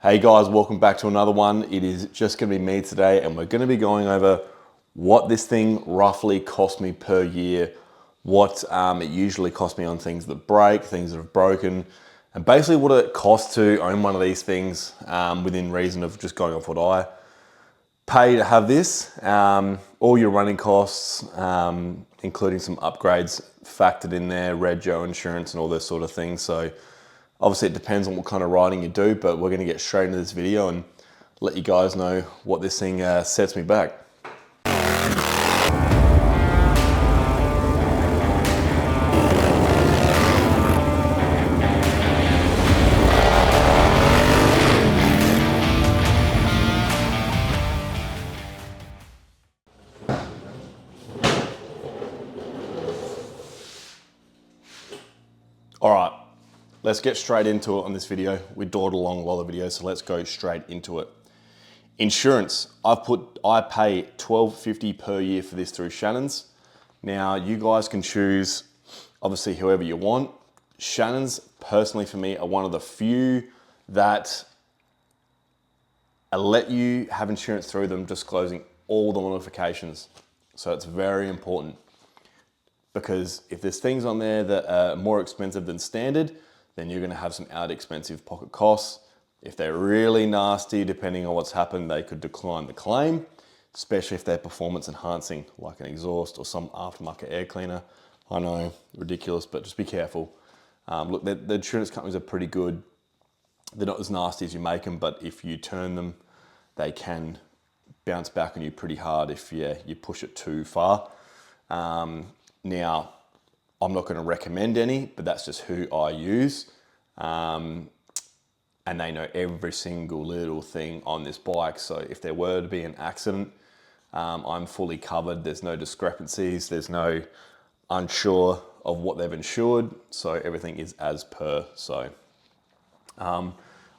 Hey guys, welcome back to another one. It is just going to be me today and we're going to be going over what this thing roughly cost me per year, what it usually costs me on things that break, things that have broken, and basically what it costs to own one of these things within reason of just going off what I pay to have this. All your running costs, including some upgrades factored in there, rego insurance and all those sort of things. So obviously it depends on what kind of riding you do, but we're going to get straight into this video and let you guys know what this thing sets me back. All right, let's get straight into it on this video. We dawdled along a lot of videos, so let's go straight into it. Insurance, I pay $12.50 per year for this through Shannon's. Now you guys can choose obviously whoever you want. Shannon's personally for me are one of the few that let you have insurance through them disclosing all the modifications. So it's very important, because if there's things on there that are more expensive than standard, then you're gonna have some out expensive pocket costs. If they're really nasty, depending on what's happened, they could decline the claim, especially if they're performance enhancing, like an exhaust or some aftermarket air cleaner. I know, ridiculous, but just be careful. Look, the insurance companies are pretty good. They're not as nasty as you make them, but if you turn them, they can bounce back on you pretty hard if you push it too far. Now, I'm not going to recommend any, but that's just who I use. And they know every single little thing on this bike. So if there were to be an accident, I'm fully covered. There's no discrepancies. There's no unsure of what they've insured. So everything is as per. So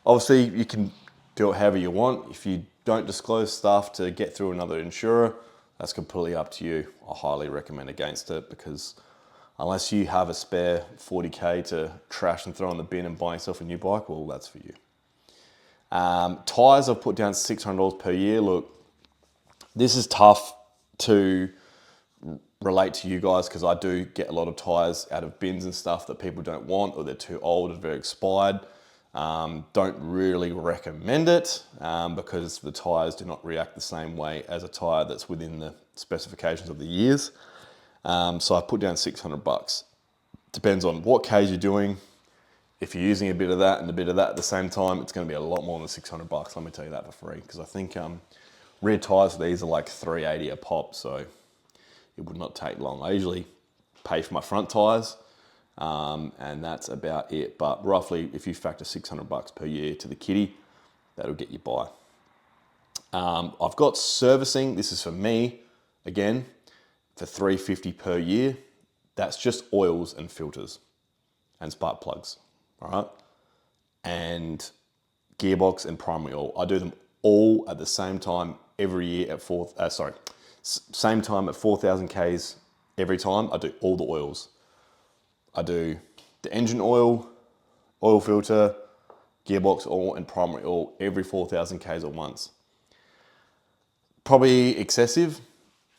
obviously you can do it however you want. If you don't disclose stuff to get through another insurer, that's completely up to you. I highly recommend against it, because unless you have a spare 40K to trash and throw in the bin and buy yourself a new bike, well, that's for you. Tires, I've put down $600 per year. Look, this is tough to relate to you guys, because I do get a lot of tires out of bins and stuff that people don't want, or they're too old or very expired. Don't really recommend it because the tires do not react the same way as a tire that's within the specifications of the years. So I put down $600. Depends on what Ks you're doing. If you're using a bit of that and a bit of that at the same time, it's going to be a lot more than $600. Let me tell you that for free, because I think rear tires for these are like $380 a pop, so it would not take long. I usually pay for my front tires. And that's about it. But roughly, if you factor $600 per year to the kitty, that'll get you by. I've got servicing. This is for me, again, for $350 per year. That's just oils and filters and spark plugs, all right? And gearbox and primary oil. I do them all at the same time every year at same time at 4,000 Ks every time. I do all the oils. I do the engine oil, oil filter, gearbox oil, and primary oil every 4,000 Ks at once. Probably excessive,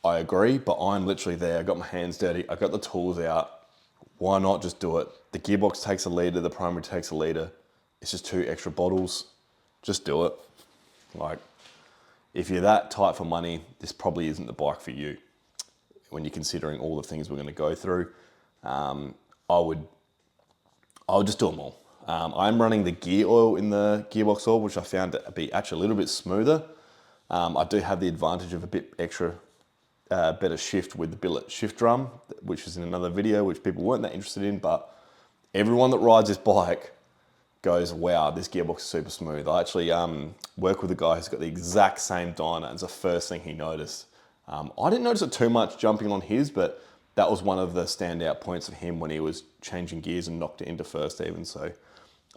I agree, but I'm literally there. I got my hands dirty. I got the tools out. Why not just do it? The gearbox takes a litre, the primary takes a litre. It's just 2 extra bottles. Just do it. Like, if you're that tight for money, this probably isn't the bike for you when you're considering all the things we're going to go through. I would just do them all. I'm running the gear oil in the gearbox oil, which I found to be actually a little bit smoother. I do have the advantage of a bit extra, better shift with the billet shift drum, which is in another video, which people weren't that interested in, but everyone that rides this bike goes, wow, this gearbox is super smooth. I actually work with a guy who's got the exact same dyno, and it's the first thing he noticed. I didn't notice it too much jumping on his, but that was one of the standout points of him when he was changing gears and knocked it into first even. So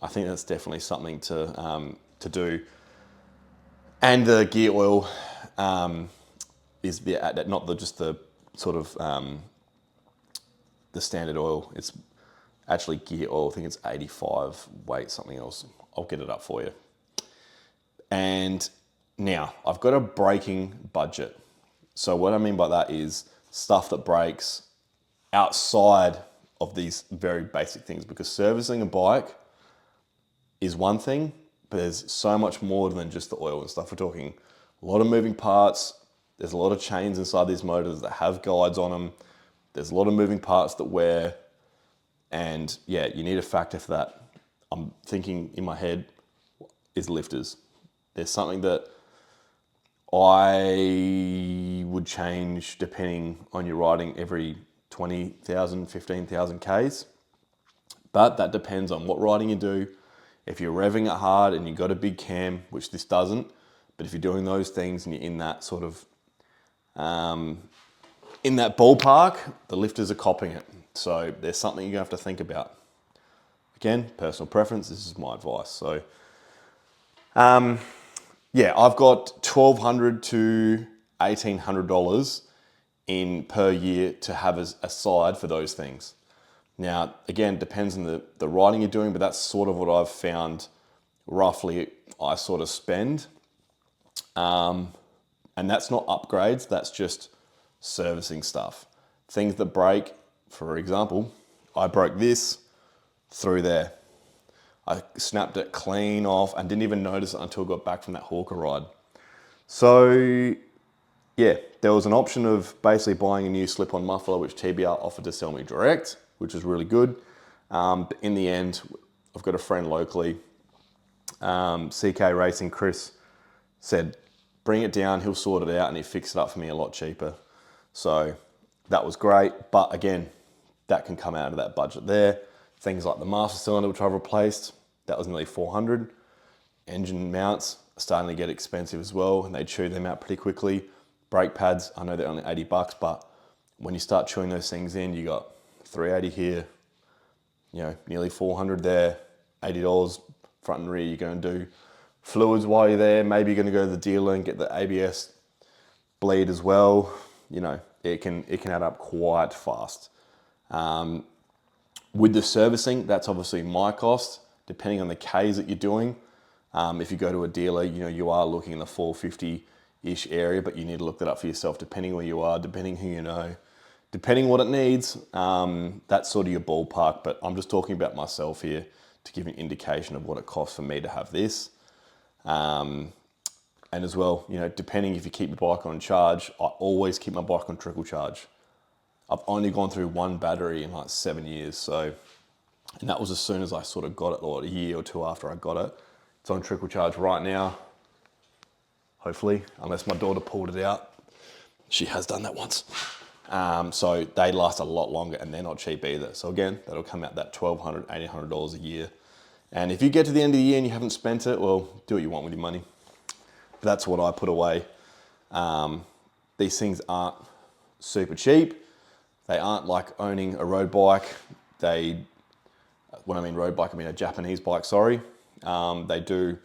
I think that's definitely something to do. And the gear oil is not just the sort of the standard oil. It's actually gear oil. I think it's 85 weight, something else. I'll get it up for you. And now I've got a braking budget. So what I mean by that is stuff that breaks outside of these very basic things, because servicing a bike is one thing, but there's so much more than just the oil and stuff. We're talking a lot of moving parts. There's a lot of chains inside these motors that have guides on them. There's a lot of moving parts that wear, and yeah, you need a factor for that. I'm thinking in my head is lifters. There's something that I would change depending on your riding every 20,000, 15,000 Ks. But that depends on what riding you do. If you're revving it hard and you've got a big cam, which this doesn't, but if you're doing those things and you're in that sort of, in that ballpark, the lifters are copping it. So there's something you have to think about. Again, personal preference, this is my advice. So, yeah, I've got $1,200 to $1,800 in per year to have as aside for those things. Now, again, depends on the riding you're doing, but that's sort of what I've found roughly I sort of spend. And that's not upgrades, that's just servicing stuff. Things that break, for example, I broke this through there. I snapped it clean off and didn't even notice it until I got back from that Hawker ride. So yeah, there was an option of basically buying a new slip-on muffler, which TBR offered to sell me direct, which was really good. But in the end, I've got a friend locally, CK Racing, Chris, said, bring it down, he'll sort it out, and he fixed it up for me a lot cheaper. So that was great, but again, that can come out of that budget there. Things like the master cylinder, which I've replaced, that was nearly 400. Engine mounts are starting to get expensive as well, and they chew them out pretty quickly. Brake pads, I know they're only 80 bucks, but when you start chewing those things in, you got 380 here, you know, nearly 400 there, $80 front and rear. You're going to do fluids while you're there. Maybe you're going to go to the dealer and get the ABS bleed as well. You know, it can add up quite fast. With the servicing, that's obviously my cost, depending on the Ks that you're doing. If you go to a dealer, you know, you are looking in the 450-ish area, but you need to look that up for yourself, depending where you are, depending who you know, depending what it needs. That's sort of your ballpark, but I'm just talking about myself here to give an indication of what it costs for me to have this. And as well, you know, depending if you keep your bike on charge, I always keep my bike on trickle charge. I've only gone through one battery in like 7 years. So, and that was as soon as I sort of got it, or a year or two after I got it. It's on trickle charge right now, hopefully, unless my daughter pulled it out. She has done that once. So they last a lot longer and they're not cheap either. So again, that'll come out that $1,200, $1,800 a year. And if you get to the end of the year and you haven't spent it, well, do what you want with your money. But that's what I put away. These things aren't super cheap. They aren't like owning a road bike. When I mean road bike, I mean a Japanese bike, sorry. They do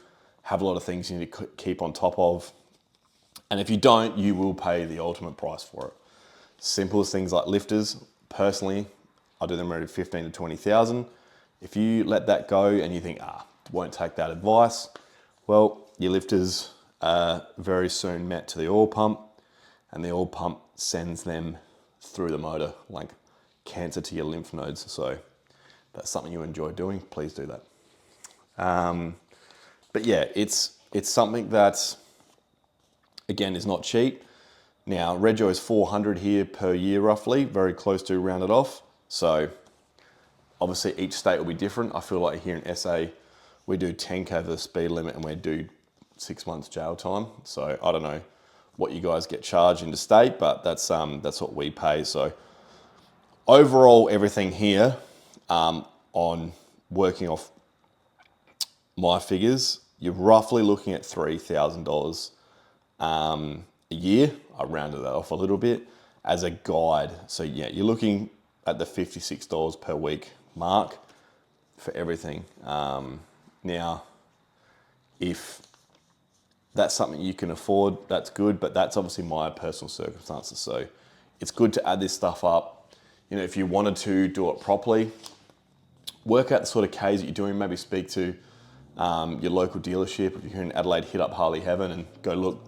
have a lot of things you need to keep on top of. And if you don't, you will pay the ultimate price for it. Simple as things like lifters. Personally, I do them around 15 to 20,000. If you let that go and you think, won't take that advice, well, your lifters are very soon met to the oil pump, and the oil pump sends them through the motor like cancer to your lymph nodes. So that's something you enjoy doing, please do that. But yeah, it's something that, again, is not cheap. Now, rego is 400 here per year, roughly, very close to rounded off. So obviously each state will be different. I feel like here in SA, we do 10K over the speed limit and we do 6 months jail time. So I don't know what you guys get charged interstate, but that's what we pay. So overall, everything here, on working off my figures, you're roughly looking at $3,000 a year. I rounded that off a little bit as a guide. So yeah, you're looking at the $56 per week mark for everything. Now, if that's something you can afford, that's good, but that's obviously my personal circumstances. So it's good to add this stuff up. You know, if you wanted to do it properly, work out the sort of Ks that you're doing, maybe speak to your local dealership. If you're here in Adelaide, hit up Harley Heaven and go, look,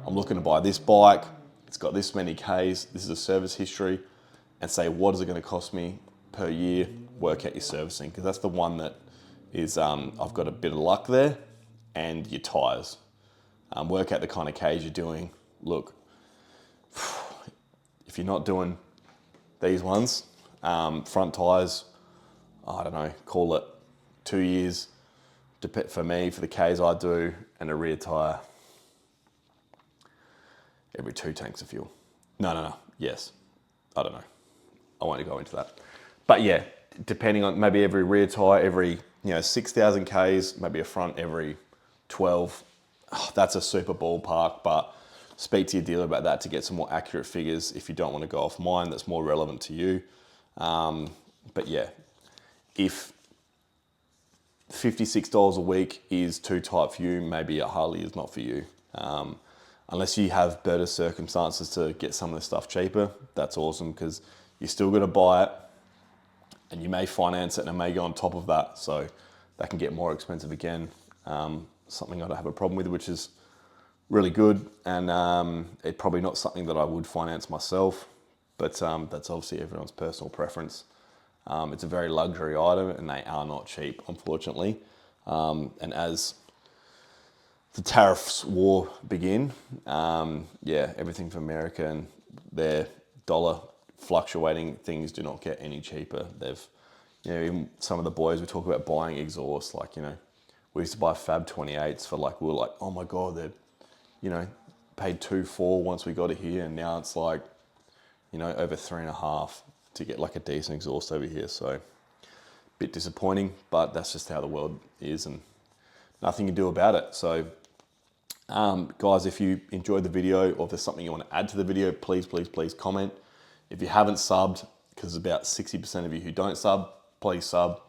I'm looking to buy this bike. It's got this many Ks. This is a service history, and say, what is it going to cost me per year? Work out your servicing, because that's the one that is, I've got a bit of luck there, and your tyres. Work out the kind of Ks you're doing. Look, if you're not doing these ones, front tyres, I don't know, call it 2 years for me, for the Ks I do, and a rear tyre every 2 tanks of fuel. No, yes, I don't know. I won't go into that. But yeah, depending on maybe every rear tyre, every 6,000 Ks, maybe a front every 12. Oh, that's a super ballpark, but speak to your dealer about that to get some more accurate figures if you don't want to go off mine that's more relevant to you. But yeah, if $56 a week is too tight for you, maybe a Harley is not for you. Unless you have better circumstances to get some of this stuff cheaper, that's awesome, because you're still going to buy it and you may finance it and it may go on top of that. So that can get more expensive again. Something I don't have a problem with, which is really good. And it's probably not something that I would finance myself, but that's obviously everyone's personal preference. It's a very luxury item and they are not cheap, unfortunately. And as the tariffs war begin, yeah, everything from America and their dollar fluctuating, things do not get any cheaper. They've, even some of the boys, we talk about buying exhaust, like, we used to buy Fab 28s for like, we were like, oh my God, they're, paid 2.4 once we got it here. And now it's like, over 3.5 to get like a decent exhaust over here. So a bit disappointing, but that's just how the world is and nothing you can do about it. So guys, if you enjoyed the video or if there's something you want to add to the video, please comment. If you haven't subbed, because there's about 60% of you who don't sub, please sub.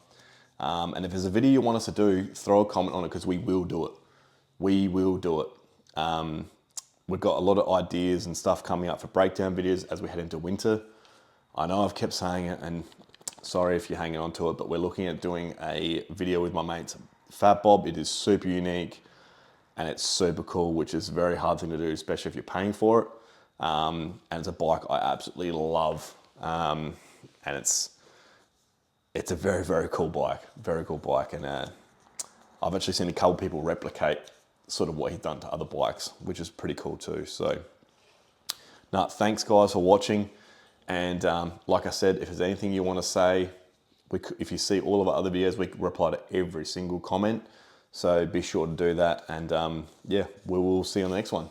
And if there's a video you want us to do, throw a comment on it, because we will do it. We will do it. We've got a lot of ideas and stuff coming up for breakdown videos as we head into winter. I know I've kept saying it, and sorry if you're hanging on to it, but we're looking at doing a video with my mate Fat Bob. It is super unique and it's super cool, which is a very hard thing to do, especially if you're paying for it. And it's a bike I absolutely love. And it's a very cool bike, And I've actually seen a couple people replicate sort of what he's done to other bikes, which is pretty cool too. So, thanks guys for watching. And like I said, if there's anything you want to say, if you see all of our other videos, we reply to every single comment. So be sure to do that. And yeah, we will see you on the next one.